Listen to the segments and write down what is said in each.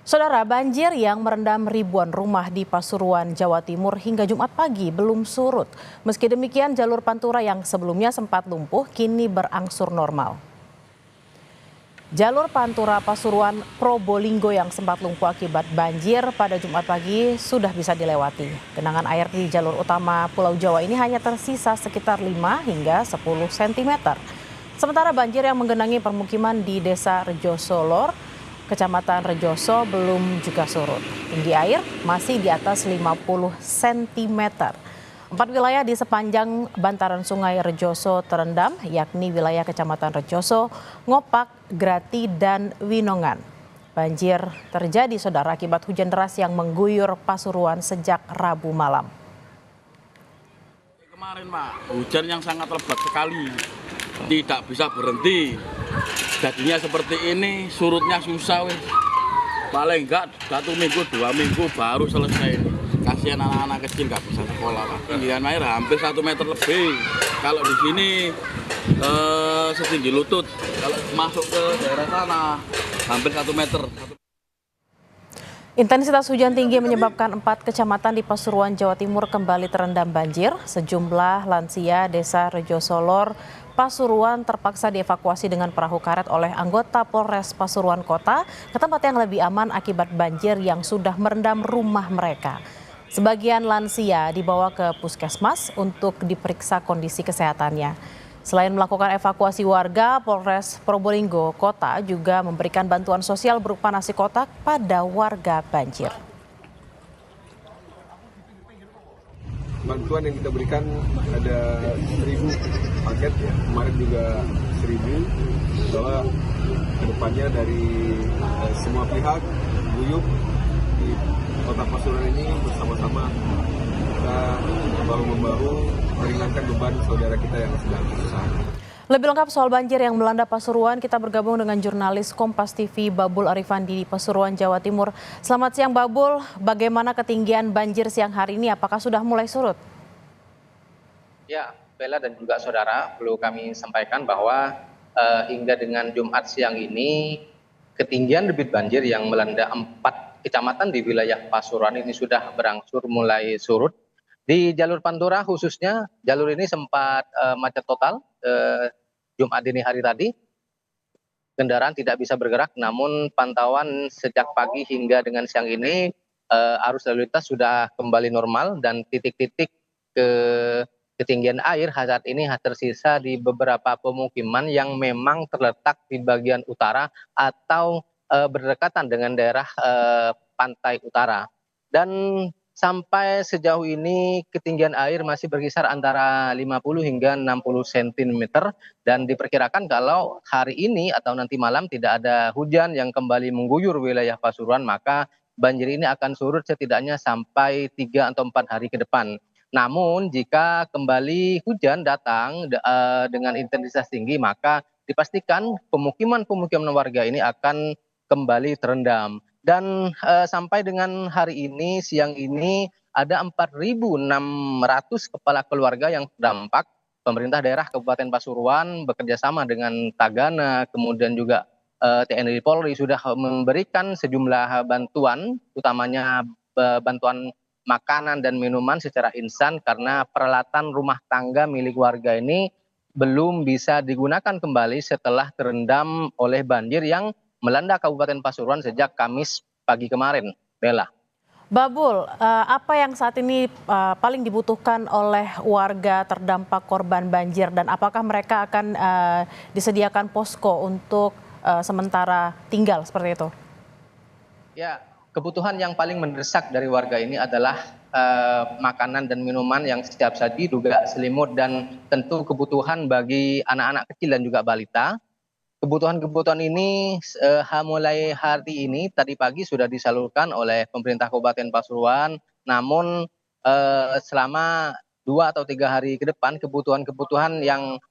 Saudara, banjir yang merendam ribuan rumah di Pasuruan, Jawa Timur hingga Jumat pagi belum surut. Meski demikian, jalur Pantura yang sebelumnya sempat lumpuh kini berangsur normal. Jalur Pantura Pasuruan Probolinggo yang sempat lumpuh akibat banjir pada Jumat pagi sudah bisa dilewati. Genangan air di jalur utama Pulau Jawa ini hanya tersisa sekitar 5 hingga 10 cm. Sementara banjir yang menggenangi permukiman di Desa Rejosolor, Kecamatan Rejoso belum juga surut. Tinggi air masih di atas 50 cm. 4 wilayah di sepanjang bantaran sungai Rejoso terendam, yakni wilayah Kecamatan Rejoso, Ngopak, Grati, dan Winongan. Banjir terjadi, saudara, akibat hujan deras yang mengguyur Pasuruan sejak Rabu malam. Kemarin, Pak, hujan yang sangat lebat sekali, tidak bisa berhenti. Jadinya seperti ini, surutnya susah, weh. Paling enggak 1 minggu, 2 minggu baru selesai ini. Kasihan anak-anak kecil nggak bisa sekolah, Pak. Ketinggian air hampir 1 meter lebih. Kalau di sini setinggi lutut, kalau masuk ke daerah sana hampir 1 meter. Intensitas hujan tinggi menyebabkan 4 kecamatan di Pasuruan, Jawa Timur kembali terendam banjir. Sejumlah lansia Desa Rejosolor, Pasuruan terpaksa dievakuasi dengan perahu karet oleh anggota Polres Pasuruan Kota ke tempat yang lebih aman akibat banjir yang sudah merendam rumah mereka. Sebagian lansia dibawa ke puskesmas untuk diperiksa kondisi kesehatannya. Selain melakukan evakuasi warga, Polres Probolinggo Kota juga memberikan bantuan sosial berupa nasi kotak pada warga banjir. Bantuan yang kita berikan ada 1.000 paket, ya. Kemarin juga 1.000, bahwa kedepannya dari semua pihak guyup di Kota Pasuruan ini bersama-sama kita bahu-membahu meringankan beban saudara kita yang sedang kesusahan. Lebih lengkap soal banjir yang melanda Pasuruan, kita bergabung dengan jurnalis Kompas TV Babul Arifandi di Pasuruan, Jawa Timur. Selamat siang, Babul. Bagaimana ketinggian banjir siang hari ini? Apakah sudah mulai surut? Ya, Bella dan juga saudara, perlu kami sampaikan bahwa hingga dengan Jumat siang ini, ketinggian debit banjir yang melanda 4 kecamatan di wilayah Pasuruan ini sudah berangsur mulai surut. Di jalur Pantura khususnya, jalur ini sempat macet total Jumat dini hari tadi. Kendaraan tidak bisa bergerak, namun pantauan sejak pagi hingga dengan siang ini arus lalu lintas sudah kembali normal dan titik-titik ketinggian air saat ini tersisa di beberapa pemukiman yang memang terletak di bagian utara atau berdekatan dengan daerah pantai utara. Dan sampai sejauh ini ketinggian air masih berkisar antara 50 hingga 60 cm dan diperkirakan kalau hari ini atau nanti malam tidak ada hujan yang kembali mengguyur wilayah Pasuruan, maka banjir ini akan surut setidaknya sampai 3 atau 4 hari ke depan. Namun jika kembali hujan datang dengan intensitas tinggi, maka dipastikan pemukiman-pemukiman warga ini akan kembali terendam. Dan sampai dengan hari ini, siang ini, ada 4.600 kepala keluarga yang terdampak. Pemerintah daerah Kabupaten Pasuruan bekerjasama dengan Tagana, kemudian juga TNI Polri sudah memberikan sejumlah bantuan, utamanya bantuan makanan dan minuman secara instan karena peralatan rumah tangga milik warga ini belum bisa digunakan kembali setelah terendam oleh banjir yang melanda Kabupaten Pasuruan sejak Kamis pagi kemarin, Bella. Babul, apa yang saat ini paling dibutuhkan oleh warga terdampak korban banjir dan apakah mereka akan disediakan posko untuk sementara tinggal seperti itu? Ya, kebutuhan yang paling mendesak dari warga ini adalah makanan dan minuman yang setiap saji, juga selimut, dan tentu kebutuhan bagi anak-anak kecil dan juga balita. Kebutuhan-kebutuhan ini mulai hari ini tadi pagi sudah disalurkan oleh pemerintah Kabupaten Pasuruan. Namun selama 2 atau 3 hari ke depan kebutuhan-kebutuhan yang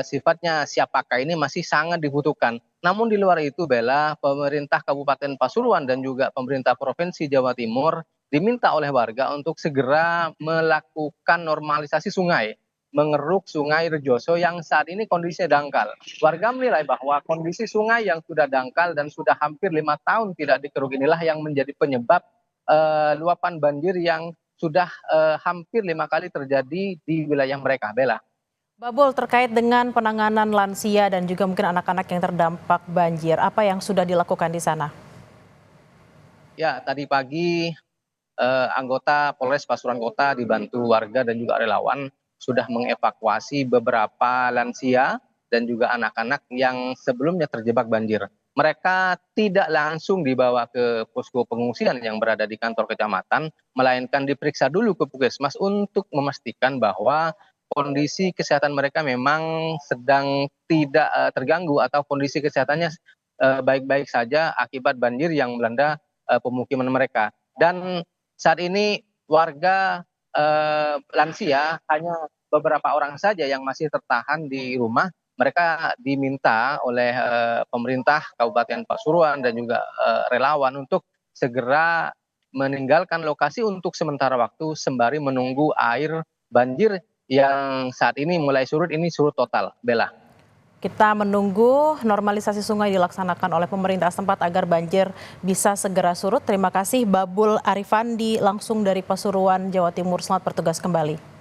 sifatnya siap pakai ini masih sangat dibutuhkan. Namun di luar itu, Bella, pemerintah Kabupaten Pasuruan dan juga pemerintah Provinsi Jawa Timur diminta oleh warga untuk segera melakukan normalisasi sungai. mengeruk Sungai Rejoso yang saat ini kondisinya dangkal. Warga menilai bahwa kondisi sungai yang sudah dangkal dan sudah hampir 5 tahun tidak dikeruk inilah yang menjadi penyebab luapan banjir yang sudah hampir 5 kali terjadi di wilayah mereka. Bella. Babul, terkait dengan penanganan lansia dan juga mungkin anak-anak yang terdampak banjir, apa yang sudah dilakukan di sana? Ya, tadi pagi anggota Polres Pasuruan Kota dibantu warga dan juga relawan sudah mengevakuasi beberapa lansia dan juga anak-anak yang sebelumnya terjebak banjir. Mereka tidak langsung dibawa ke posko pengungsian yang berada di kantor kecamatan, melainkan diperiksa dulu ke puskesmas untuk memastikan bahwa kondisi kesehatan mereka memang sedang tidak terganggu atau kondisi kesehatannya baik-baik saja akibat banjir yang melanda pemukiman mereka. Dan saat ini warga lansia hanya beberapa orang saja yang masih tertahan di rumah. Mereka diminta oleh pemerintah Kabupaten Pasuruan dan juga relawan untuk segera meninggalkan lokasi untuk sementara waktu sembari menunggu air banjir yang saat ini mulai surut, ini surut total. Bella. Kita menunggu normalisasi sungai dilaksanakan oleh pemerintah setempat agar banjir bisa segera surut. Terima kasih Babul Arifandi langsung dari Pasuruan, Jawa Timur. Selamat bertugas kembali.